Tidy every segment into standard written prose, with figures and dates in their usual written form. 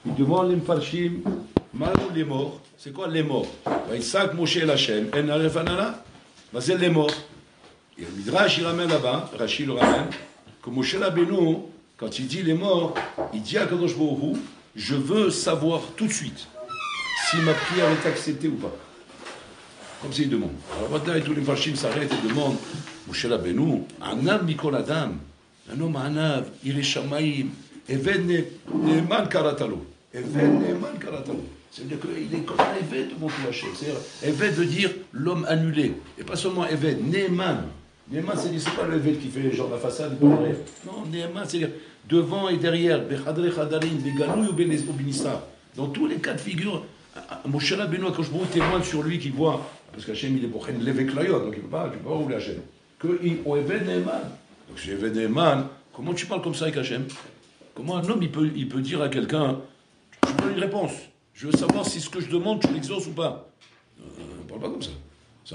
Il demande les Mfarshim, Malou les morts. C'est quoi les morts? Isaac, Moshe et Hachem, En Aref Anana, c'est les morts. Et le Midrash, il ramène là-bas, Rachid le ramène, que Moshe Rabbeinu, quand il dit les morts, il dit à Kadosh Baruch Hu, je veux savoir tout de suite si ma prière est acceptée ou pas. Comme s'il demande. Alors maintenant, tous les Mfarshim s'arrêtent et demandent, Moshe Rabbeinu, Anav Mikol Adam, un homme Anav, Ire Shamaim, Eved Ne'eman Karatalo. Eved Ne'eman Karatalo. C'est-à-dire qu'il est comme un Eved devant tout Hachem. C'est-à-dire, Eved veut dire l'homme annulé. Et pas seulement Eved, Ne'eman. Ne'eman, c'est pas le Eved qui fait genre la façade. Non, Ne'eman, c'est-à-dire devant et derrière. Bechadre Chadarim, Beganou ou Benissa. Dans tous les cas de figure, Moshe Rabbeinu, quand je témoigne sur lui qui voit, parce qu'Hachem il est pour l'évêque Layot, donc il ne peut pas rouler Hachem. Qu'au Eved Ne'eman. Donc si Eved Ne'eman, comment tu parles comme ça avec Hachem? Comment un homme il peut dire à quelqu'un, je veux une réponse, je veux savoir si ce que je demande, tu l'exauces ou pas. On ne parle pas comme ça.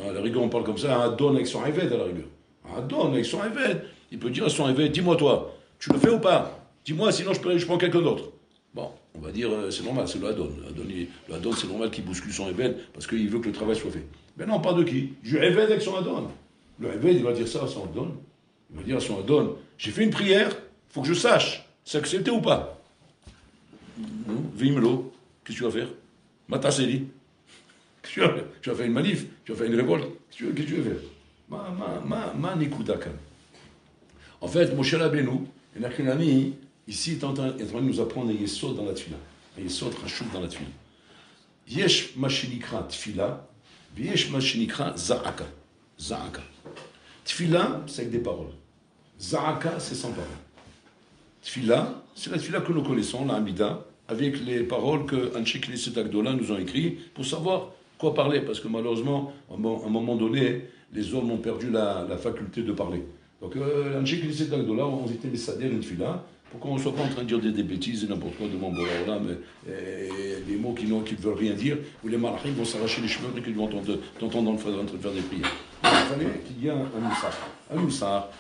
À la rigueur, on parle comme ça à un Adon avec son Eved, à la rigueur. Un Adon avec son Eved, il peut dire à son Eved, dis-moi toi, tu le fais ou pas? Dis-moi, sinon je prends quelqu'un d'autre. Bon, on va dire, c'est normal, c'est le Adon. Le Adon, c'est normal qu'il bouscule son Eved parce qu'il veut que le travail soit fait. Mais non, on parle de qui? Du Eved avec son Adon. Le Eved, il va dire ça à son Adon. Il va dire à son Adon, j'ai fait une prière, il faut que je sache. C'est accepté ou pas? Vimelo, qu'est-ce que tu vas faire? Matasseli. Qu'est-ce que tu vas faire? Tu vas faire une manif? Tu vas faire une révolte? Qu'est-ce que tu veux faire? Ma nikudakan. En fait, Moshe Rabbeinu, un ami, ici, est en train de nous apprendre un yesod dans la tfila. Un yesod rachouf dans la tfila. Yesh ma shenikra tfila, yesh ma shenikra za'aka. Za'aka. Tfila, c'est avec des paroles. Za'aka, c'est sans paroles. Tfila, c'est la tfila que nous connaissons, la Hamida, avec les paroles que Anshe Knesset Agdola nous ont écrites pour savoir quoi parler, parce que malheureusement, à un moment donné, les hommes ont perdu la faculté de parler. Donc, Anshe Knesset Agdola, on était messader une tfila, pour qu'on ne soit pas en train de dire des bêtises et n'importe quoi devant Bola, mais des mots qui ne veulent rien dire, où les malachim vont s'arracher les cheveux et qu'ils vont t'entendre en train de faire des prières. Il fallait qu'il y ait un moussar. Un moussar,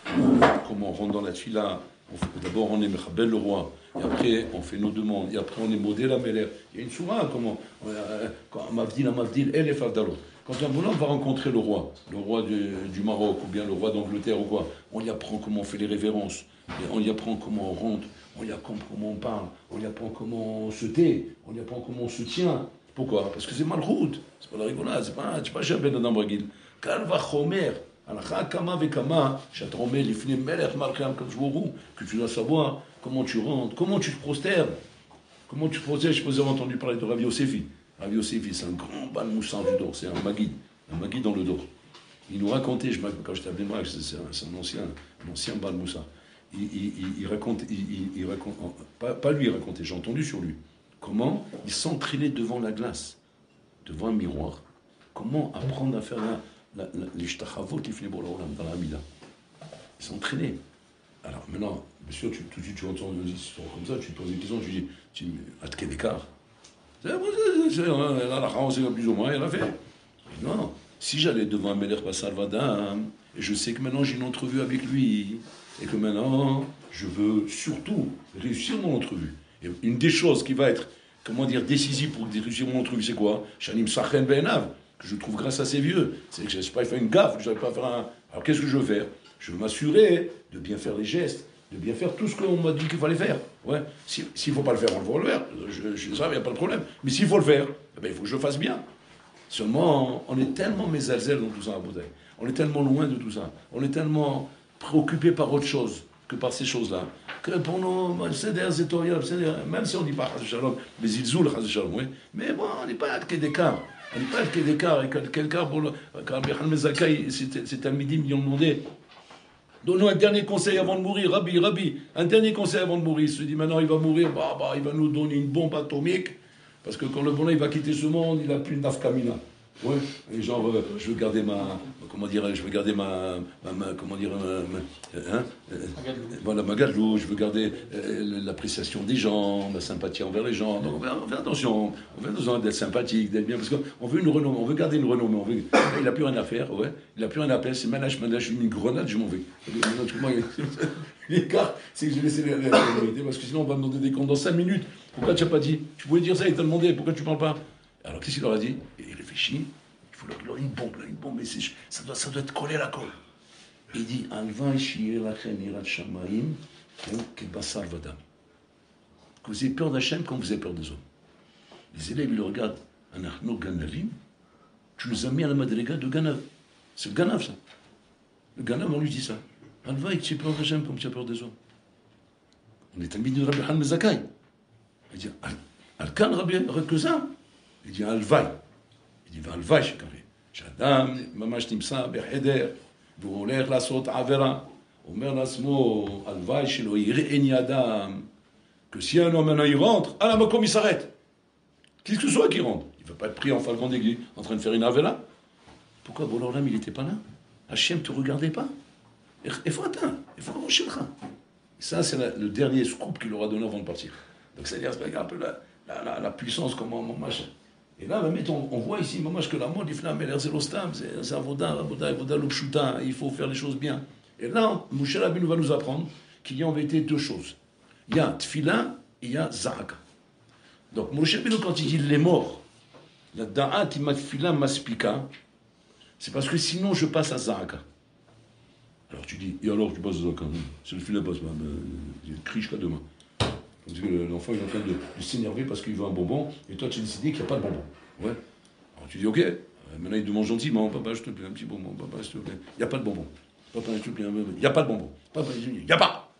comment on rentre dans la tfila. D'abord, on est Mechabel le roi, et après, on fait nos demandes, et après, on est Modé la Meler. Il y a une soura, Mavdil, elle est Favdalot. Quand un bonhomme va rencontrer le roi du Maroc, ou bien le roi d'Angleterre, ou quoi, on lui apprend comment on fait les révérences, on lui apprend comment on rentre, on lui apprend comment on parle, on lui apprend comment on se tait, on lui apprend comment on se tient. Pourquoi? Parce que c'est mal route, c'est pas la rigolade, c'est pas Chabé de Nambragil. Kalva Chomer. Que tu dois savoir comment tu rentres, comment tu te prosternes. Comment tu te prosternes? Je vous ai entendu parler de Rav Yossefi. Rav Yossefi, c'est un grand bal moussant du Dor, c'est un maguide dans le Dor. Il nous racontait, quand j'étais à Blémrac, c'est un ancien bal moussant. Il raconte, pas lui racontait, j'ai entendu sur lui, comment il s'entraînait devant la glace, devant un miroir. Comment apprendre à faire les shtachavot, les finibor dans la Hamida. Ils sont entraînés. Alors maintenant, bien sûr, tout de suite, tu entends une histoire comme ça, tu te poses des questions, tu dis, à te d'écart. C'est plus ou moins, il a fait. Mais non, si j'allais devant un Meler Bassalvadam, et je sais que maintenant j'ai une entrevue avec lui, et que maintenant, je veux surtout réussir mon entrevue. Et une des choses qui va être, décisive pour réussir mon entrevue, c'est quoi? Shanim Sachen Benav. Que je trouve grâce à ces vieux, c'est que je n'ai pas fait une gaffe, que je n'avais pas faire un... Alors qu'est-ce que je veux faire? Je veux m'assurer de bien faire les gestes, de bien faire tout ce qu'on m'a dit qu'il fallait faire. Ouais. S'il ne faut pas le faire, on le va le faire. Ça, il n'y a pas de problème. Mais s'il faut le faire, il faut que je le fasse bien. Seulement, on est tellement mésalzel dans tout ça à Boudaï. On est tellement loin de tout ça. On est tellement préoccupé par autre chose que par ces choses-là. Que pour nous, c'est des étoiles, même si on ne dit pas Shalom, mais ils zoulent Shalom, oui. Mais bon, on n'est pas à d'écart. On n'est pas à d'écart. Et quelqu'un, quand Bechal Mezakai, c'est un midi, ils lui ont demandé, donne-nous un dernier conseil avant de mourir, Rabbi, un dernier conseil avant de mourir. Il se dit, maintenant il va mourir, il va nous donner une bombe atomique, parce que quand le bonhomme il va quitter ce monde, il n'a plus de nafkamina. Ouais, et genre, je veux garder ma gadlou, je veux garder l'appréciation des gens, ma sympathie envers les gens. Donc on fait attention, on veut besoin d'être sympathique, d'être bien, parce qu'on veut une renommée, on veut garder une renommée, il n'a plus rien à faire, ouais, il n'a plus rien à faire, c'est manage, une grenade, je m'en vais. L'écart, c'est que je vais laisser la vérité, parce que sinon on va me demander des comptes dans 5 minutes. Pourquoi tu n'as pas dit? Tu pouvais dire ça, il t'a demandé, pourquoi tu ne parles pas? Alors qu'est-ce qu'il leur a dit? Et il réfléchit, il faut leur une bombe, mais ça doit être collé à la colle. Il dit, Alva shi'e lachem yirat shamayim, kebasar vadam. Que vous ayez peur d'Hachem quand vous avez peur des hommes. Les élèves, ils le regardent, Anachno ganavim, tu nous as mis à la madriga de Ganav. C'est le Ganav, ça. Le Ganav, on lui dit ça. Alva, tu as peur d'Hachem comme tu as peur des hommes. On est ami de Rabbi Han Mezakai. Il dit, Alkan Rabbi Rekeza. Il dit, Alvaï. Il dit, Alvaï, Shadam, Mamash Timsa, Berheder, Vouler la saute Avera. Omer Nasmo, Alvaï, Shelo, Ire'eni Adam. Que si un homme maintenant il rentre, à la Makom il s'arrête. Qu'est-ce que ce soit qui rentre? Il ne va pas être pris en falcon d'aiguille, en train de faire une Avera. Pourquoi Bololam il n'était pas là? Hachem ne te regardait pas? Il faut atteindre, il faut arracher le train. Ça, c'est le dernier scoop qu'il aura donné avant de partir. Donc, c'est-à-dire, c'est un peu la puissance, comment Mamash. Et là, on voit ici, Mamash, que la mode, il fait la Meler Zelostam, c'est Avoda, Lopshuta, il faut faire les choses bien. Et là, Moshe Rabbeinu va nous apprendre qu'il y a en vérité deux choses. Il y a Tfila et il y a Zahaka. Donc, Moshe Rabbeinu, quand il dit les morts, la Da'at, il m'a Tfila, m'aspika, c'est parce que sinon, je passe à Zahaka. Alors tu dis, et alors tu passes à Zahaka? Si le filet passe pas, il crie jusqu'à demain. L'enfant est en train de s'énerver parce qu'il veut un bonbon, et toi tu as décidé qu'il n'y a pas de bonbon. Ouais. Alors tu dis, ok, maintenant il demande gentiment, papa, je te plaît, un petit bonbon, papa, s'il te plaît. Il n'y a pas de bonbon. Papa, je te plaît, il n'y a pas de bonbon. Papa, il n'y a pas.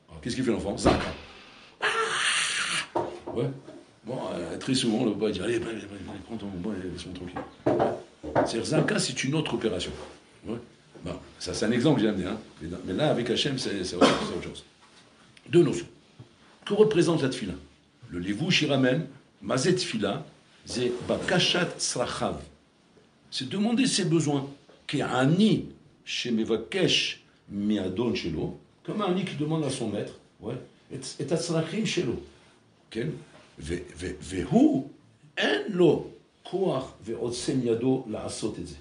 Alors qu'est-ce qu'il fait l'enfant? Zahaka. Ah ouais. Bon, très souvent, le papa dit, allez, prends ton bonbon et laisse-moi tranquille. C'est-à-dire, Zahaka, c'est une autre opération. Ouais. Bon, ça c'est un exemple que j'ai amené, hein. Mais là, avec Hachem, c'est autre chose. Deux notions. Que représente la tfila? Le levouch, il ramène, mazet tfila, c'est bakashat srachav. C'est demander ses besoins. Qui a un nid chez Mevakesh miadon shelo, comme un nid qui demande à son maître, ouais, et atzrachim shelo. Vehu en lo koach ve'otsem yado la'asot et ze.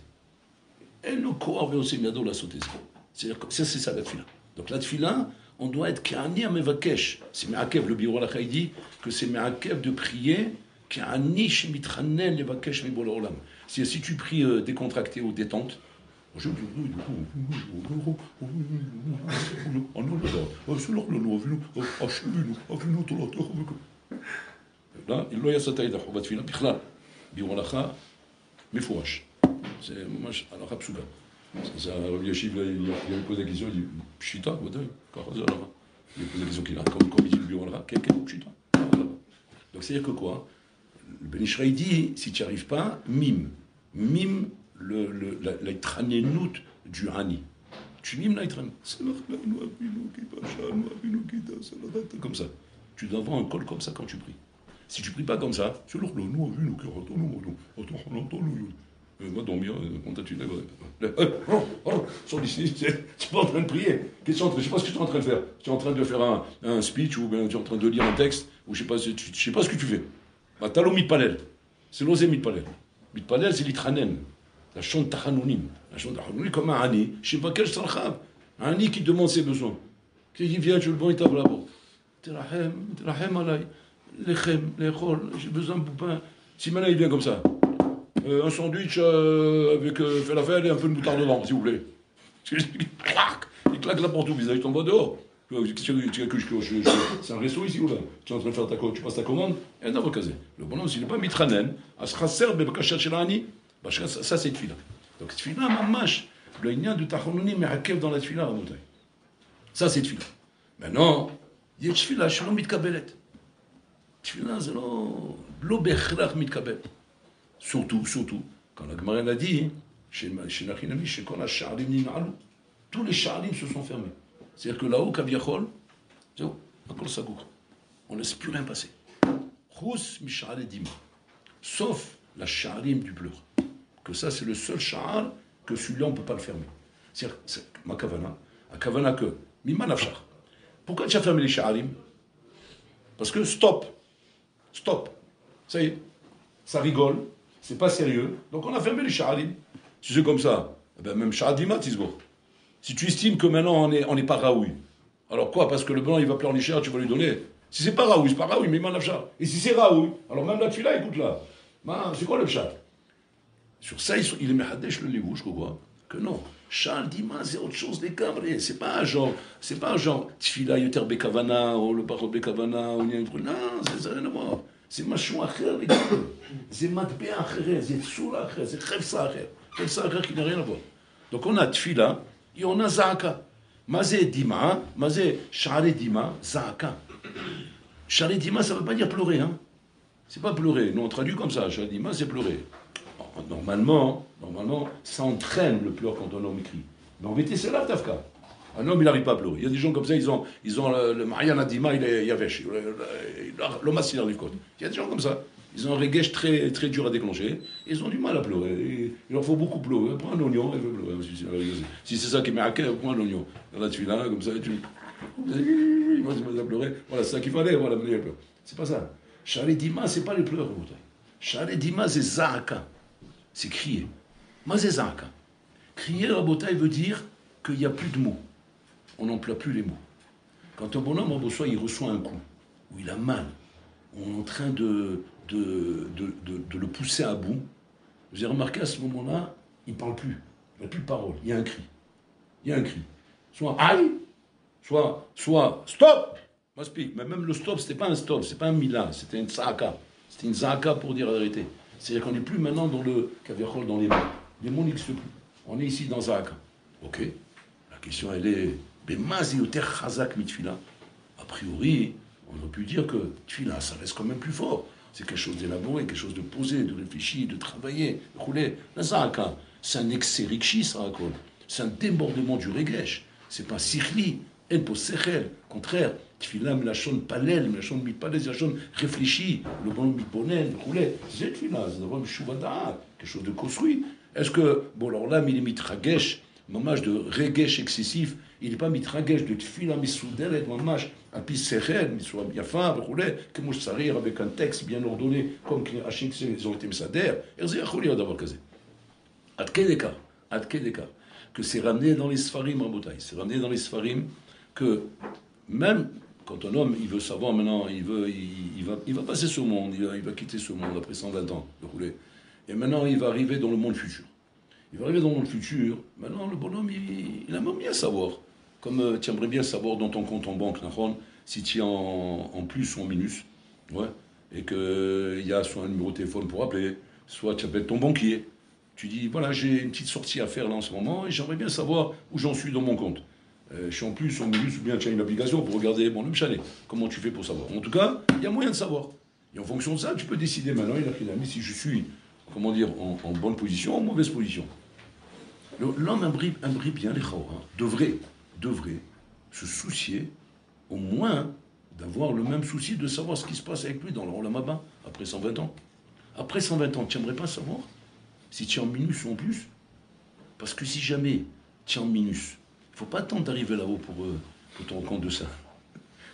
C'est ça la tfila. Donc la tfila, on doit être K'ani Mevakesh. C'est Me'akev, le Biro Lacha, il dit que c'est Me'akev de prier K'ani Shemitchanen Levakesh Mibol Olam. Si tu pries décontracté ou détente, là, il y a sa taille d'Achobat Tfila, Bichlal, Biro Lacha, Mefouach. C'est alors Rapsuga. Ça, Rabbi Yashiv, il a posé la question, il dit Pshita, il a posé la question qu'il a, comme il dit le bureau là, quel Pshita. Donc c'est-à-dire que quoi? Le Ben Ishraï dit si tu n'y arrives pas, mime l'itranenout du Hani. Tu mimes l'itranenout. Comme ça. Tu dois avoir un col comme ça quand tu pries. Si tu pries pas comme ça, c'est l'or, nous, va dormir, quand tu lèves. Sors d'ici, tu n'es pas en train de prier. Je ne sais pas ce que tu es en train de faire. Tu es en train de faire un speech ou bien tu es en train de lire un texte, ou je ne sais pas ce que tu fais. T'as l'eau mitpalel. C'est l'osé mitpalel. Mitpalel, c'est l'itranen. La chante tachanounim. La chante tachanounim comme un ani. Je ne sais pas quel sarchab. Un ani qui demande ses besoins. Qui dit viens, je le bon, il tape la porte. Terachem alay. Lechem, lechol, j'ai besoin de pain. Si maintenant il vient comme ça. Un sandwich avec falafel et un peu de moutarde dedans, s'il vous plaît. Il claque la porte au visage, il t'envoie dehors. C'est un resto ici ou là? Tu es en train de faire tu passes ta commande, et un avocasé. Le bonhomme, s'il n'est pas mitranen, asraser, bebakachat shelani, ça c'est tfila. Donc tfila, mamash, le ignan de tachononi, mais hakev dans la tfila, à montagne. Ça c'est tfila. Maintenant, il y a tfila, shalom mitkabelet. Tfila, c'est lo bechrach mitkabel. Surtout, quand la Gemara l'a dit, chez Nachinami, chez Kol HaSha'arim Nim'alu, tous les Sha'arim se sont fermés. C'est-à-dire que là-haut, Kaviachol, c'est où? Akol Sagour. On ne laisse plus rien passer. Chous Misha'ale Dima. Sauf la Sha'arim du pleur. Que ça, c'est le seul Sha'ar que celui-là, on ne peut pas le fermer. C'est-à-dire, ma Kavana, à Kavana que, Mima Nafshar. Pourquoi tu as fermé les Sha'arim? Parce que stop. Ça y est, ça rigole. C'est pas sérieux. Donc on a fermé les Sha'arim. Si c'est comme ça, eh ben même Sha'adima, Tizbo. Si tu estimes que maintenant on n'est pas raoui, alors quoi? Parce que le blanc il va pleurnicher, tu vas lui donner. Si c'est pas Raoui, c'est pas Raoui, mais Manafcha. Et si c'est Raoui, alors même la tefila, écoute-la. C'est quoi le pshat? Sur ça, il est Mehadesh le Lévou, je crois. Que non. Charles Dima, c'est autre chose, les cabrés. C'est pas un genre tefila, yoter bekavana, ou le parot bekavana, ou il y a un truc. Non, c'est rien à voir. C'est machon acher, les gars. C'est matbe acher, c'est tsoula acher, c'est khefsa acher. Khefsa acher qui n'a rien à voir. Donc on a tefila, et on a zaka. Mazé dima, mazé shari dima, zaka. Shari dima, ça veut pas dire pleurer, hein. C'est pas pleurer. Nous on traduit comme ça. Shari dima, c'est pleurer. Normalement, ça entraîne le pleur quand un homme écrit. Mais en vérité, c'est là, Tafka. Un homme, il n'arrive pas à pleurer. Il y a des gens comme ça, ils ont le Mariana Dima, il est yavesh. L'homme, il arrive quoi. Il y a des gens comme ça. Ils ont un reggae très, très dur à déclencher. Ils ont du mal à pleurer. Il leur faut beaucoup pleurer. Prends un oignon, il veut pleurer. Si c'est ça qui met à cœur, prends un oignon. Dans la tuile, comme ça, tu. Il va pleurer. Voilà, c'est ça qu'il fallait. Voilà, mener les pleurs. C'est pas ça. Charles Dima, c'est pas les pleurs. Charles Dima, c'est Zaka. C'est crier. Mazezaka. Crier, Rabotai, veut dire qu'il n'y a plus de mots. On n'emploie plus les mots. Quand un bonhomme, il reçoit un coup, où il a mal, on est en train de le pousser à bout, vous avez remarqué à ce moment-là, il ne parle plus. Il n'y a plus de parole. Il y a un cri. Soit aïe, soit stop. Mais même le stop, ce n'était pas un stop, ce n'était pas un mila, c'était une zaka. C'était une zaka pour dire la vérité. C'est-à-dire qu'on n'est plus maintenant dans le kaviachol, dans les mots. Les mots n'existent plus. On est ici dans Zaka. Ok. La question, elle est, a priori, on aurait pu dire que Tfila, ça reste quand même plus fort. C'est quelque chose d'élaboré, quelque chose de posé, de réfléchi, de travaillé, de rouler. La Zaka, c'est un excès rikshi, ça raconte. C'est un débordement du regesh. C'est pas sikhli, en posechel. Contraire. Tfila, melachon palel, melachon mitpalel, melachon réfléchi, le bon mitbonel, roulé. C'est tfila, c'est d'avoir une chouvada, quelque chose de construit. Est-ce que, bon, alors là, il est mitragesh, mamage de regesh excessif, il n'est pas mitragesh de tfila misoudelet, mamage, à pis sechel, misouab yafa, roulé, que mouche sarir avec un texte bien ordonné, comme Hachik, ils ont été mesader, et c'est achoulia d'avoir casé. À quel écart que c'est ramené dans les Sfarim, Rabotai, c'est ramené dans les Sfarim que même quand un homme, il veut savoir maintenant, il va passer ce monde, il va quitter ce monde après 120 ans de rouler. Et maintenant, il va arriver dans le monde futur. Maintenant, le bonhomme, il aimerait bien savoir. Comme tu aimerais bien savoir dans ton compte en banque, si tu es en plus ou en minus. Ouais. Et qu'il y a soit un numéro de téléphone pour appeler, soit tu appelles ton banquier. Tu dis, voilà, j'ai une petite sortie à faire là en ce moment et j'aimerais bien savoir où j'en suis dans mon compte. Je suis en plus, en minus, ou bien tu as une application pour regarder le chalet. Comment tu fais pour savoir? En tout cas, il y a moyen de savoir. Et en fonction de ça, tu peux décider maintenant, il a pris l'ami, si je suis, en bonne position ou en mauvaise position. L'homme imbribe bien les chaos, devrait se soucier, au moins, d'avoir le même souci de savoir ce qui se passe avec lui dans le Olam Haba, après 120 ans. Après 120 ans, tu n'aimerais pas savoir si tu es en minus ou en plus? Parce que si jamais tu es en minus, il ne faut pas attendre d'arriver là-haut pour te rendre compte de ça.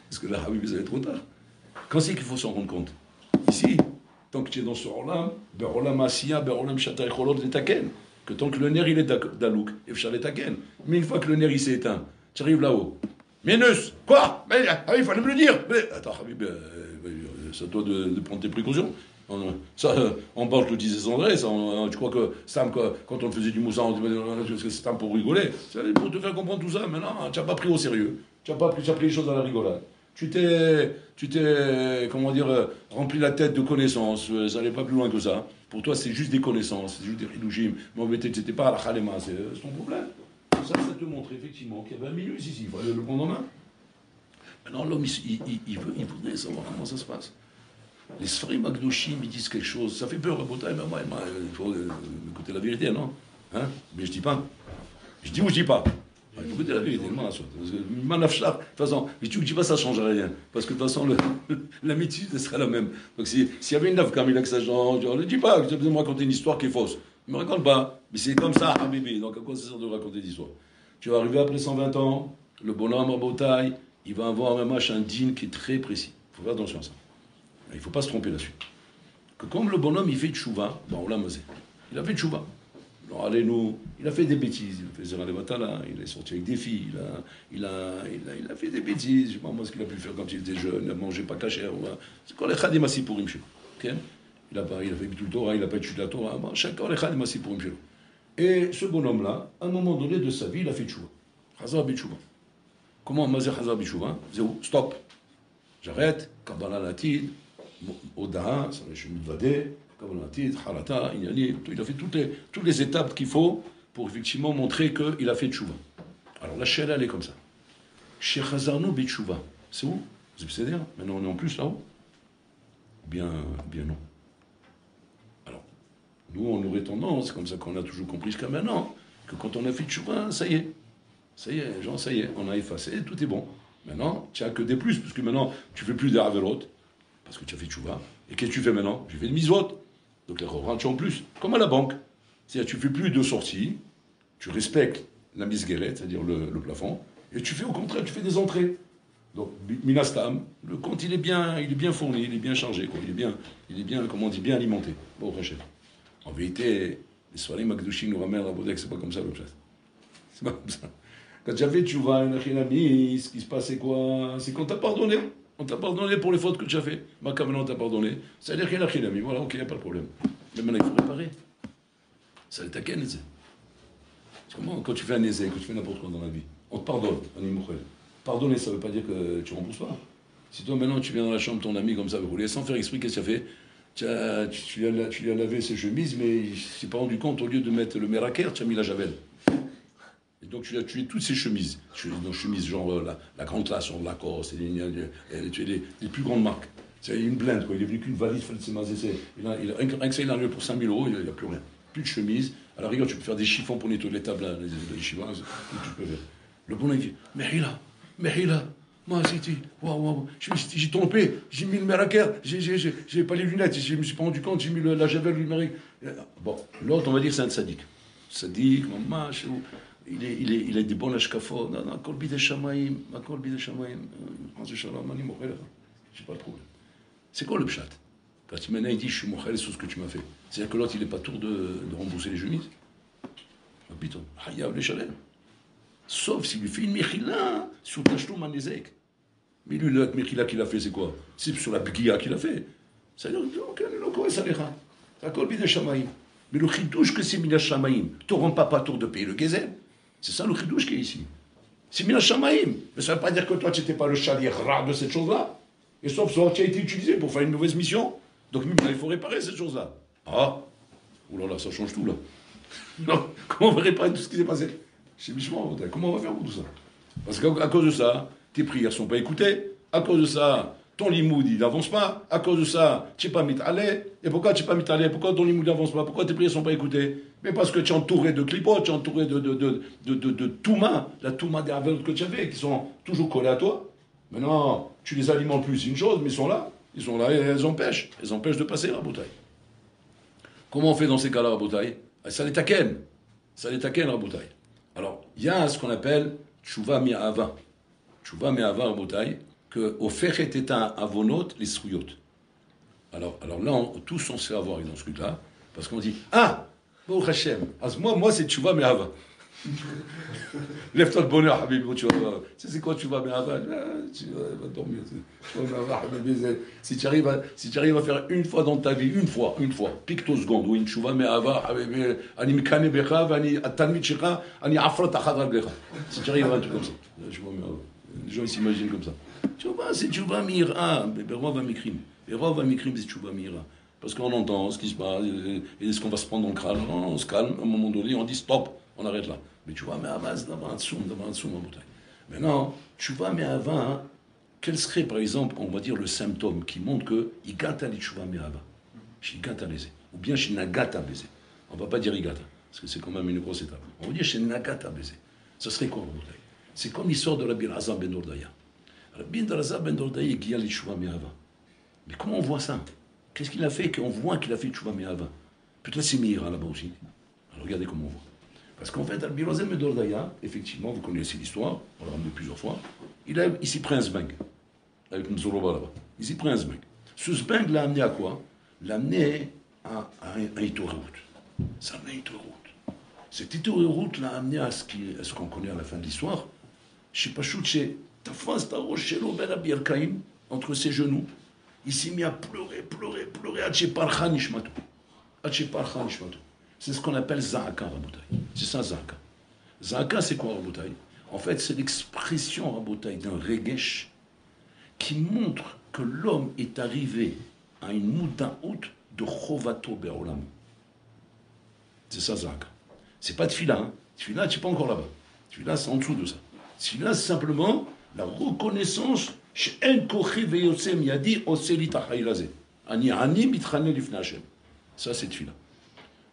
Parce que là, oui, vous allez trop tard. Quand c'est qu'il faut s'en rendre compte? Ici, tant que tu es dans ce Olam, Be'olam Asiya, Be'olam Shatay Cholot Letaken, que tant que le nerf il est d'Alouk, Efshar Letaken. Mais une fois que le nerf il s'est éteint, tu arrives là-haut. Minus! Quoi? Mais il fallait me le dire! Mais, attends, Habib, c'est à toi de prendre tes précautions. Ça, on parle, je le disais André, tu crois que Sam, quand on faisait du moussa, on disait que c'est Sam pour rigoler. C'est pour te faire comprendre tout ça. Maintenant, tu n'as pas pris au sérieux. Tu as pris les choses à la rigolade. Tu t'es, rempli la tête de connaissances. Ça n'allait pas plus loin que ça. Pour toi, c'est juste des connaissances, c'est juste des ridouchim. Mais en vérité, tu n'étais pas à la khalema, c'est ton problème. Ça te montre effectivement qu'il y avait un minus ici. Il fallait le prendre en main. Maintenant, l'homme, il voudrait savoir comment ça se passe. Les Sfarim Akdoshim, ils disent quelque chose. Ça fait peur, Rabotai, mais moi, il faut écouter la vérité, non? Hein? Mais je dis pas. Je dis ou je dis pas? Il faut écouter la vérité, de toute façon, mais tu ne dis pas, ça ne change rien. Parce que de toute façon, l'amitié sera la même. Donc s'il y avait une naf comme il a que ça change, je ne dis pas, je vais me raconter une histoire qui est fausse. Ne me raconte pas. Mais c'est comme ça, Habibi. Donc à quoi ça sert de raconter des histoires? Tu vas arriver après 120 ans, le bonhomme Rabotai, il va avoir un dîne qui est très précis. Il faut faire attention à ça. Il ne faut pas se tromper là-dessus. Que comme le bonhomme, il fait tchouva, on l'a masé. Il a fait tchouva. Non, allez, nous, il a fait des bêtises. Il a fait Zera Levatala, il est sorti avec des filles, il a fait des bêtises. Je sais pas moi ce qu'il a pu faire quand il était jeune, il a mangé pas cachère. C'est quoi les Khadim Assi pour Imchel. Il a fait tout le Torah, il a pas étudié la Torah. Chacun les Khadim Assi pour Imchel. Et ce bonhomme-là, à un moment donné de sa vie, il a fait tchouva. Chazar B'tchouva. Comment Mazé Chazar B'tchouva? Zéou, stop. J'arrête, Kabbalah Latid, Odaha, ça je me vadé. Harata, il a fait toutes les étapes qu'il faut pour effectivement montrer qu'il a fait tchouva. Alors la Sheila, elle est comme ça. Chez Chazarno Betchouva, c'est où? C'est maintenant on est en plus là-haut? Bien non. Alors, nous on aurait tendance, c'est comme ça qu'on a toujours compris jusqu'à maintenant, que quand on a fait tchouva, ça y est, genre ça y est, on a effacé, tout est bon. Maintenant, tu n'as que des plus, parce que maintenant tu fais plus des averot, parce que tu as fait tchouva. Et qu'est-ce que tu fais maintenant? Tu fais des misot. Donc les rentrent en plus, comme à la banque. C'est-à-dire tu ne fais plus de sorties, tu respectes la misguérette, c'est-à-dire le plafond, et tu fais au contraire, tu fais des entrées. Donc, minastam, le compte il est bien fourni, il est bien chargé, quoi. Il est bien, comment on dit, bien alimenté. Bon, chef. En vérité, les soirées Makdouchi nous ramènent à Bodek, c'est pas comme ça le chat. C'est pas comme ça. Quand j'avais tchouva, ce qui se passe c'est quoi? C'est qu'on t'a pardonné. On t'a pardonné pour les fautes que tu as fait. Maka, maintenant on t'a pardonné. C'est-à-dire qu'il y a l'achilami. Voilà, ok, il n'y a pas de problème. Mais maintenant il faut réparer. Ça le taquenne, c'est comment? Quand tu fais un essai, quand tu fais n'importe quoi dans la vie, on te pardonne, on est mouchel. Pardonner, ça ne veut pas dire que tu ne rembourses pas. Si toi maintenant tu viens dans la chambre de ton ami comme ça, sans faire exprès, qu'est-ce que tu as fait? Tu lui as lavé ses chemises, mais il ne s'est pas rendu compte, au lieu de mettre le méraker, tu as mis la javel. Et donc tu as tué toutes ces chemises. Donc chemises genre la grande classe, genre Lacoste, les plus grandes marques. C'est une blinde, quoi. Il est venu qu'une valise, rien que ça, il en a eu pour 5 000 euros, il n'y a plus rien. Plus de chemise. À la rigueur, tu peux faire des chiffons pour nettoyer les tables, là, les chivas, tu peux faire. Le bon il dit, mais il a, moi, c'était, waouh, j'ai trompé, j'ai mis le meraker, j'ai pas les lunettes, je me suis pas rendu compte, j'ai mis la javel, le meraker. Bon, l'autre, on va dire, c'est un sadique. Sadique, maman, il a des bons ashkafot. Non, kol bide shamaim, j'ai pas de problème. C'est quoi le pshat? Quand il maintenant il dit je suis mochel sur ce que tu m'as fait. C'est-à-dire que l'autre il n'est pas tour de rembourser les chemises. Putain, hayav les chalem. Sauf s'il lui fait une mechila sur tachloum anezek. Mais lui, le mechila qu'il a fait, c'est quoi? C'est sur la bgia qu'il a fait. C'est-à-dire que le kohe salecha. C'est kol bide shamaim. Mais le chidouche que c'est mina shamaim, t'auras pas tour de payer le gezel. C'est ça le chidouche qui est ici. C'est mina shamaim. Mais ça ne veut pas dire que toi tu n'étais pas le chalier rare de cette chose-là. Et sauf ça qui a été utilisé pour faire une mauvaise mission. Donc il faut réparer cette chose-là. Ah, oulala, ça change tout là. Non, comment on va réparer tout ce qui s'est passé chez Michement? Comment on va faire pour tout ça? Parce qu'à cause de ça, tes prières ne sont pas écoutées. À cause de ça, ton limoud il n'avance pas. À cause de ça, tu n'es pas mis à l'aise. Et pourquoi tu n'es pas mis à l'aise? Pourquoi ton limoud n'avance pas? Pourquoi tes prières ne sont pas écoutées? Mais parce que tu es entouré de clipotes, tu es entouré de touma, la touma des aveugles que tu avais, qui sont toujours collés à toi. Maintenant, tu les alimentes plus, c'est une chose, mais ils sont là et elles empêchent de passer la bouteille. Comment on fait dans ces cas-là, la bouteille? Ça les taquenne, la bouteille. Alors, il y a ce qu'on appelle tchouva mi'ava. Tchouva mi'ava, la bouteille, que au fechet etan avonot les sruyot. Alors là, tous on sait avoir dans ce truc-là, parce qu'on dit, ah, bon Hachem, moi c'est tchouva mi'ava. Lève-toi de bonheur, Habib, tu vas. C'est quoi, tu vas, mais tu vas dormir. Si tu arrives à faire une fois dans ta vie, une fois, pictoseconde, ou une chouva, mais avant, ani mikane becha, ani atalmit shecha, ani afrot achad becha. Si tu arrives à un truc comme ça, les gens ils s'imaginent comme ça. Chouva, c'est chouva mira, berov amikrim. Berov amikrim, c'est chouva mira. Parce qu'on entend ce qui se passe, et est-ce qu'on va se prendre dans le crâne? On se calme, à un moment donné, on dit stop. On arrête là. Mais tu vois, mais avant, c'est d'avoir un soum en bouteille. Maintenant, tu vois, mais avant, quel serait, par exemple, on va dire, le symptôme qui montre qu'il gâte les chouva mais avant? Chez gâte baiser. Ou bien chez nagata baiser. On ne va pas dire igata, parce que c'est quand même une grosse étape. On va dire chez nagata baiser. Ce serait quoi en bouteille? C'est comme l'histoire de Rabbi Elazar ben Dordaya. Rabbi Elazar ben Dordaya, il a les chouva mais avant. Mais comment on voit ça? Qu'est-ce qu'il a fait qu'on voit qu'il a fait chouva mais avant? Peut-être c'est Meira là-bas aussi. Alors regardez comment on voit. Parce qu'en fait, Rabbi Elazar ben Dordaya, effectivement, vous connaissez l'histoire, on l'a ramené plusieurs fois, il s'y prend un zbang, avec une zoroba là-bas. Il s'y prend un zbang. Ce zbang l'a amené à quoi? L'a amené à un Hitorout. Ça a amené un Hitorout. Cette hétéroute l'a amené à ce qu'on connaît à la fin de l'histoire. Je sais pas, chez Tafas Tarosh Shelo Ben Abirkaim, entre ses genoux. Il s'est mis à pleurer. Atcheparcha Nishmato. C'est ce qu'on appelle Za'aka, Rabotai. C'est ça, Za'aka. Za'aka, c'est quoi, Rabotai? En fait, c'est l'expression, Rabotai, d'un regesh qui montre que l'homme est arrivé à une mouda'out de Chovato Be'olam. C'est ça, Za'aka. C'est pas Tfila, hein. Tfila, tu n'es pas encore là-bas. Tfila, c'est en dessous de ça. Tfila, c'est simplement la reconnaissance ça, c'est Tfila.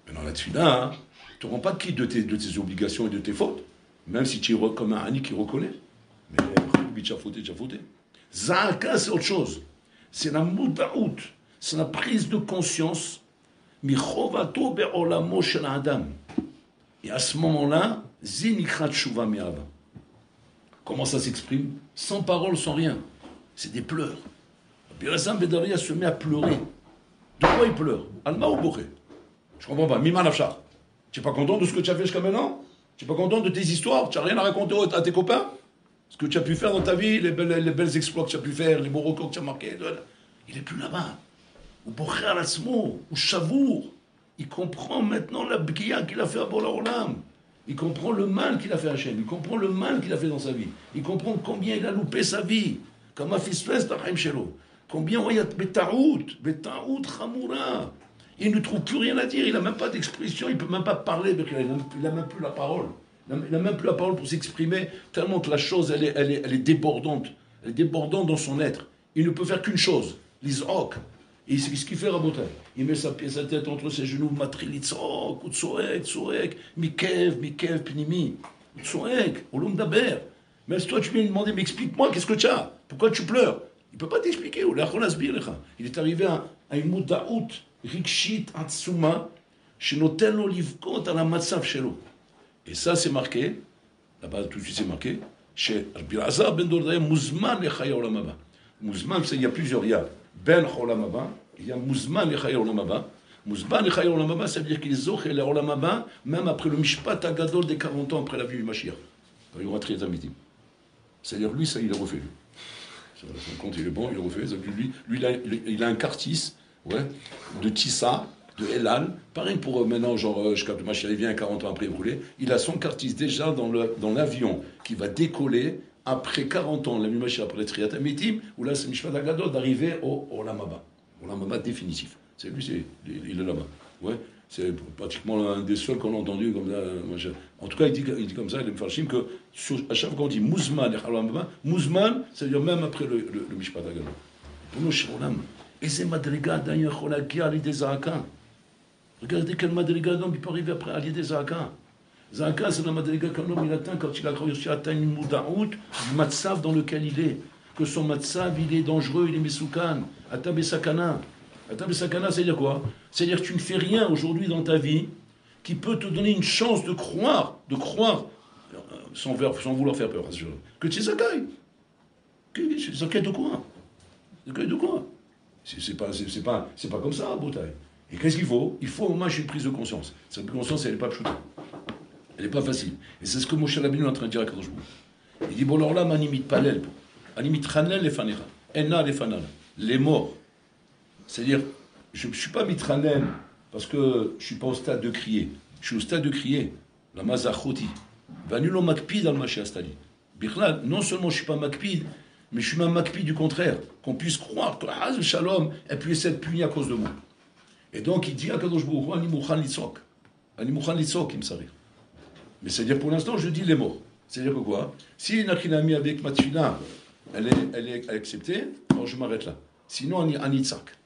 Mais dans la Tfila, tu ne te rends pas quitte de tes obligations et de tes fautes, même si tu es comme un Ani qui reconnaît. Mais tu as fauté. Za'aka, c'est autre chose. C'est la mouda'out, c'est la prise de conscience. Michovato be'olamo shel adam. Et à ce moment-là, zinikrat shuva me'ava. Comment ça s'exprime? Sans parole, sans rien. C'est des pleurs. Birazam Bedaria se met à pleurer. De quoi il pleure? Alma ou Boché? Je comprends pas. Mima Nafshar. Tu n'es pas content de ce que tu as fait jusqu'à maintenant? Tu n'es pas content de tes histoires? Tu n'as rien à raconter à tes copains? Ce que tu as pu faire dans ta vie, les belles exploits que tu as pu faire, les beaux records que tu as marqués. Il n'est plus là-bas. Ou Boché Alatzmo, ou Chavour. Il comprend maintenant la bkia qu'il a fait à Bola Olam. Il comprend le mal qu'il a fait à Hachem. Il comprend le mal qu'il a fait dans sa vie. Il comprend combien il a loupé sa vie. Comme un fils d'Achim Shelo. Combien il y a Betaout Chamoura. Il ne trouve plus rien à dire. Il n'a même pas d'expression. Il ne peut même pas parler. Il n'a même plus la parole. Il n'a même plus la parole pour s'exprimer. Tellement que la chose, elle est débordante. Elle est débordante dans son être. Il ne peut faire qu'une chose. L'Isroc. Et c'est ce qu'il fait, Rabotai. Il met sa tête entre ses genoux, Matrilitzok, Utsorek, Mikev, Pnimi, Utsorek, Olum Daber. Même si toi tu viens lui demander, mais explique-moi, qu'est-ce que tu as? Pourquoi tu pleures? Il ne peut pas t'expliquer. Il est arrivé à une mouda'out, rikshit, atsuma, chez Noten Olivkot, à la matzav shelo. Et ça, c'est marqué, là-bas tout de suite c'est marqué, chez Birazar ben Dordaï, Mouzman le Chaya Olam Haba. Mouzman, il y a plusieurs, il y a Ben Olam Haba, il y a Mouzman le Chaya Olam Haba. Mouzman le Chaya Olam Haba, ça veut dire qu'il est Zoch et le Olam Haba, même après le Mishpat Agadol des 40 ans après la vie du Mashiach. Il y aura très amitim. C'est-à-dire, lui, ça, il a refait, lui. Son compte, il est bon, il a refait. Lui, il a un cartis, ouais, de Tissa, de Elal. Pareil pour maintenant, genre, quand le Mashiach vient 40 ans après brûler, il a son cartis déjà dans l'avion qui va décoller après 40 ans, la Mashiach après le Triat Amitim, où là, c'est Mishpat Agadol d'arriver au Olam Haba. Olam Haba définitif. C'est lui, il est là-bas. Ouais. C'est pratiquement l'un des seuls qu'on a entendu comme ça. En tout cas, il dit comme ça, il me fait que à chaque fois qu'on dit Mouzman, ça veut dire même après le Mishpat Agadol. Pour nous, Shrolam, et c'est Madriga d'ailleurs, on a qui a l'idée Zahaka. Regardez quel Madriga d'homme il peut arriver après à l'idée Zahaka. Zahaka, c'est la Madriga qu'un homme il atteint quand il a réussi à atteindre une Moudaout, du Matsav dans lequel il est. Que son Matsav, il est dangereux, il est Mesoukan, Atab et Sakana. Atab et Sakana, c'est-à-dire quoi? C'est-à-dire que tu ne fais rien aujourd'hui dans ta vie qui peut te donner une chance de croire, sans vouloir faire peur, que tu es Zakai. Zakai de quoi? Zakai de quoi? C'est pas comme ça, Boutaï. Et qu'est-ce qu'il faut? Il faut au moins une prise de conscience. Cette prise de conscience, elle n'est pas pchoutée. Elle n'est pas facile. Et c'est ce que Moshe Rabbeinu est en train de dire à Kadosh Baruch Hu. Il dit, bon alors là, manimit palel, animit chanel les fanecha, enna les fanal, les morts. C'est-à-dire, je ne suis pas mitranel parce que je ne suis pas au stade de crier. Je suis au stade de crier. La mazachoti. Vanulo makpid al machiastali. Bichlal, non seulement je ne suis pas makpid, mais je suis même makpid du contraire. Qu'on puisse croire que la shalom, elle puisse être punie à cause de moi. Et donc il dit à Kadosh Baruch Hu, ani mouchan litzok. Ani mouchan litzok, il me savait. Mais c'est-à-dire, pour l'instant, je dis les mots. C'est-à-dire que quoi? Si une achinami avec ma tfila, elle est acceptée, alors je m'arrête là. Sinon, ani tzak.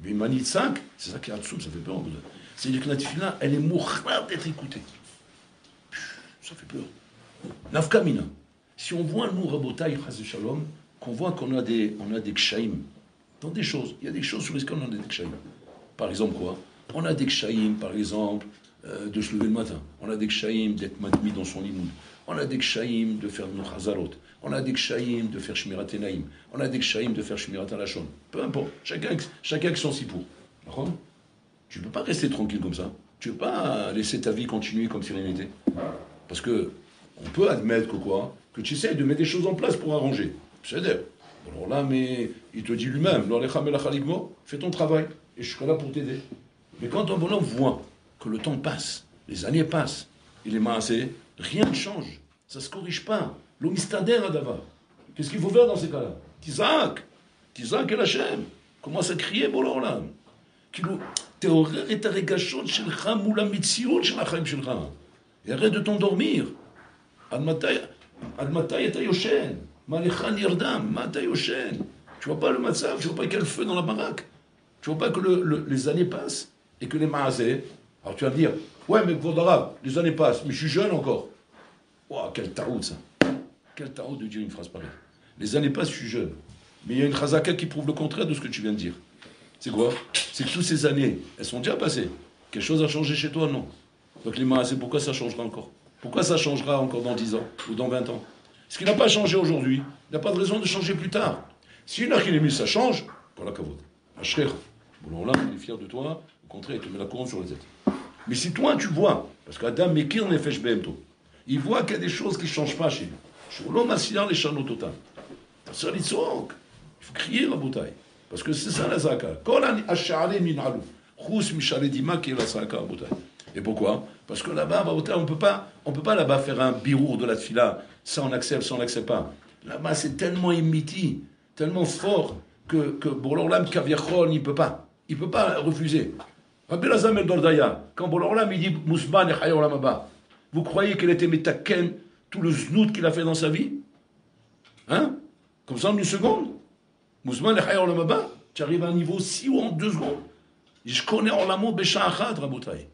Mais Manitzak, c'est ça qui est Hatsoum, ça fait peur. C'est-à-dire que la tefila, elle est mourra d'être écoutée. Ça fait peur. Nafkamina. Si on voit nous, Rabotai, Chaz Shalom, qu'on voit qu'on a des kshaïm dans des choses. Il y a des choses sur lesquelles on a des kshaïm. Par exemple quoi? On a des kshaïm, par exemple, de se lever le matin. On a des kshaïm d'être matmi dans son limoud. On a des kshaïm de faire nos chazarot. On a des kshaïm de faire shmirat enaïm. On a des kshaïm de faire shmirat alashon. Peu importe. Chacun avec son sipour. Tu ne peux pas rester tranquille comme ça. Tu ne veux pas laisser ta vie continuer comme si rien n'était. Parce que on peut admettre que quoi? Que tu essaies de mettre des choses en place pour arranger. C'est-à-dire, alors là, mais il te dit lui-même, fais ton travail, et je serai là pour t'aider. Mais quand un bonhomme voit que le temps passe, les années passent, il est massé, rien ne change, ça ne se corrige pas. L'homistader adava. Qu'est-ce qu'il faut faire dans ces cas-là? Tizak et Hachem. Commence à crier pour l'olam. תעורר את הרגשות שלך מול המציאות של החיים שלך. ירד de t'endormir. עד מתי אתה יושן? מה לך נרדם? מה אתה יושן? Tu vois pas le matzav, tu vois pas qu'il y a le feu dans la baraque. Tu vois pas que les années passent et que les maasés. Alors tu vas me dire, ouais mais pour l'arabe, les années passent, mais je suis jeune encore. Wow, quel tarout ça. Quel tarout de dire une phrase pareille. Les années passent, je suis jeune. Mais il y a une chazaka qui prouve le contraire de ce que tu viens de dire. C'est quoi? C'est que toutes ces années, elles sont déjà passées. Quelque chose a changé chez toi? Non. Donc les maasés, pourquoi ça changera encore? Pourquoi ça changera encore dans 10 ans ou dans 20 ans? Ce qui n'a pas changé aujourd'hui, il n'y a pas de raison de changer plus tard. Si une achilémie, ça change, pour la kavod. Ashrecha. Bon, là, il est fier de toi. Au contraire, il te met la couronne sur la tête. Mais si toi, tu vois, parce qu'Adam Mekir Nefesh Behemto, il voit qu'il y a des choses qui ne changent pas chez lui. Sholom Asiyan les Shano Total. Il faut crier la bouteille. Parce que c'est ça la zaka. Et pourquoi? Parce que là-bas, on peut pas là-bas faire un birour de la tfila. Ça on accepte, ça on n'accepte pas. Là-bas, c'est tellement émiti, tellement fort que Bororlam Kaviachol, il peut pas refuser. Rabbi Lazam El Dordaya, quand Bororlam il dit Mousman et Chayolam Abba, vous croyez qu'il était metaken tout le znout qu'il a fait dans sa vie? Hein? Comme ça en une seconde? Mousman et Chayolam Abba, tu arrives à un niveau si haut en 2 secondes. Je connais Orlamo Bécha Achad, Rabotai.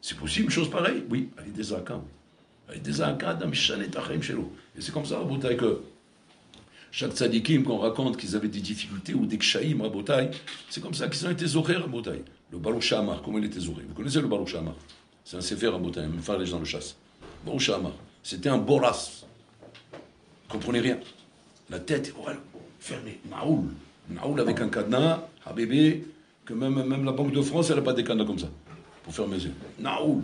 C'est possible, une chose pareille? Oui, avec des zakam. Avec des zakam, dans Mishanet Achim Shelo. Et c'est comme ça, Rabotai, que chaque tzadikim qu'on raconte qu'ils avaient des difficultés ou des kshaïm, Rabotai, c'est comme ça qu'ils ont été zorés, Rabotai. Le Baruch Shamar, comment il était zoré? Vous connaissez le Baruch Shamar? C'est un sefer, Rabotai, même faire les gens le chasse. Baruch Shamar, c'était un boras. Vous comprenez rien. La tête, voilà, fermée, Naoul avec un cadenas, un bébé, que même la Banque de France, elle n'a pas des cadenas comme ça, pour fermer les yeux. Naoul.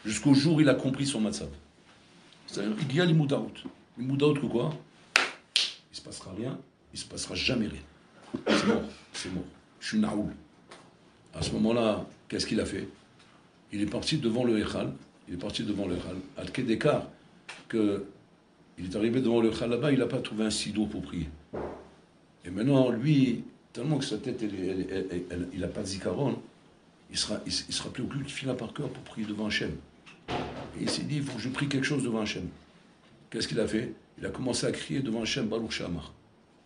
Jusqu'au jour où il a compris son matzab. C'est-à-dire qu'il y a les moudaout. Les moudaout que quoi? Il ne se passera rien, il ne se passera jamais rien. C'est mort. Je suis Naoul. À ce moment-là, qu'est-ce qu'il a fait? Il est parti devant le Echal. À quel d'écart que il est arrivé devant le Echal là-bas, il n'a pas trouvé un sido pour prier. Et maintenant, lui, tellement que sa tête, il n'a pas de zikaron, il se rappelait au culte, il fila par cœur pour prier devant Hachem. Et il s'est dit, il faut que je prie quelque chose devant Hachem. Qu'est-ce qu'il a fait? Il a commencé à crier devant Hachem, Baruch Shamar.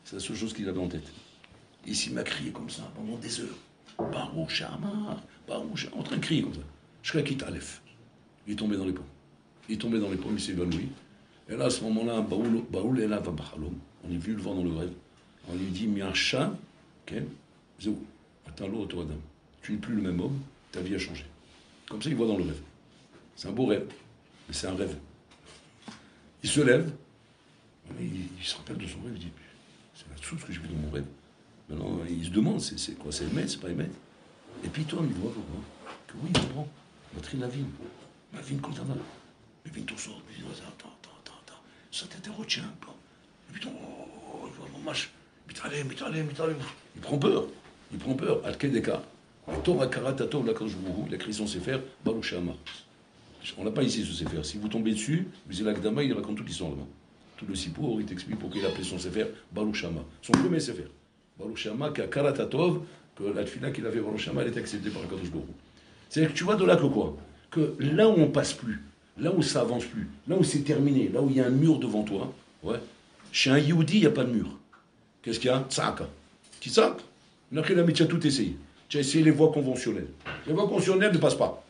C'est la seule chose qu'il avait en tête. Et il m'a crié comme ça pendant des heures. Baruch Shamar, en train de crier comme ça. Shkakit Aleph. Il est tombé dans les pommes. Il s'est évanoui. Et là, à ce moment-là, Baoul est là, on est venu le voir dans le rêve. On lui dit, Miacha, Ken, Zéou, attends l'autre Adam. Tu n'es plus le même homme, ta vie a changé. Comme ça, il voit dans le rêve. C'est un beau rêve, mais c'est un rêve. Il se lève, il se rappelle de son rêve, il dit, c'est là-dessous ce que j'ai vu dans mon rêve. Maintenant, il se demande, c'est quoi? C'est Emet, c'est pas Emet? Et puis toi, il voit que oui, il comprend. Notre la vigne Koltana. La vigne tout sort. Il dit, attends. Ça t'interroge un peu. Et puis, il voit mon match. Il prend peur. Al-Kedeka. Torah Karatatov, la Kajbourou, la Christian Sefer, Baruch Shamar. On n'a pas ici ce Sefer. Si vous tombez dessus, vous avez l'Akdama, il raconte toute l'histoire là-bas. Tout le Sipour, il t'explique pourquoi il a appelé son Sefer Baruch Shamar. Son premier Sefer. Baruch Shamar, qui a Karatatov, que la tfila qu'il avait Baruch Shamar, elle est acceptée par Akadosh Baruch. C'est-à-dire que tu vois de là que quoi? Que là où on passe plus, là où ça avance plus, là où c'est terminé, là où il y a un mur devant toi, ouais. Chez un Yehudi, il n'y a pas de mur. Qu'est-ce qu'il y a? Tzaka. Qui tzak? Tu as tout essayé. Tu as essayé les voies conventionnelles. Les voies conventionnelles ne passent pas.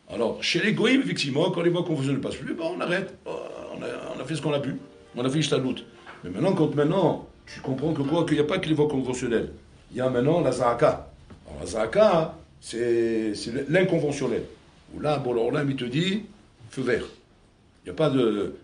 Alors, chez les goïms, effectivement, quand les voies conventionnelles ne passent plus, on arrête. On a fait ce qu'on a pu. On a fait ishtalout. Mais maintenant, tu comprends que quoi? Qu'il n'y a pas que les voies conventionnelles. Il y a maintenant la zaka. Alors, la zaka, c'est l'inconventionnel. Où là, Bororlam, il te dit, feu vert. Il n'y a pas de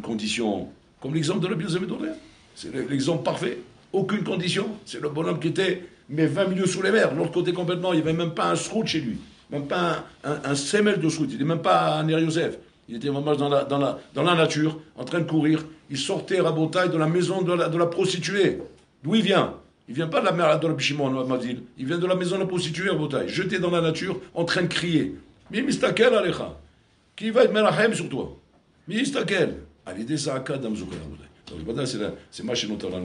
conditions. Comme l'exemple de la Biozémédoré. C'est l'exemple parfait. Aucune condition. C'est le bonhomme qui était, mais 20 minutes sous les mers. De l'autre côté complètement, il n'y avait même pas un srout chez lui. même pas un semelle de scout, il n'est même pas un Ner Yosef. Il était vraiment dans la nature, en train de courir. Il sortait Rabotai de la maison de la prostituée. D'où il vient? Il ne vient pas de la mère de la Shimon, Mazil. Il vient de la maison de la prostituée, Rabotai. Jeté dans la nature, en train de crier. Mais mistakel alecha. Qui va être merachem sur toi? Mistakel. Allez, des saakad d'Amzouka, Rabotai. Donc, c'est ma chénotarane.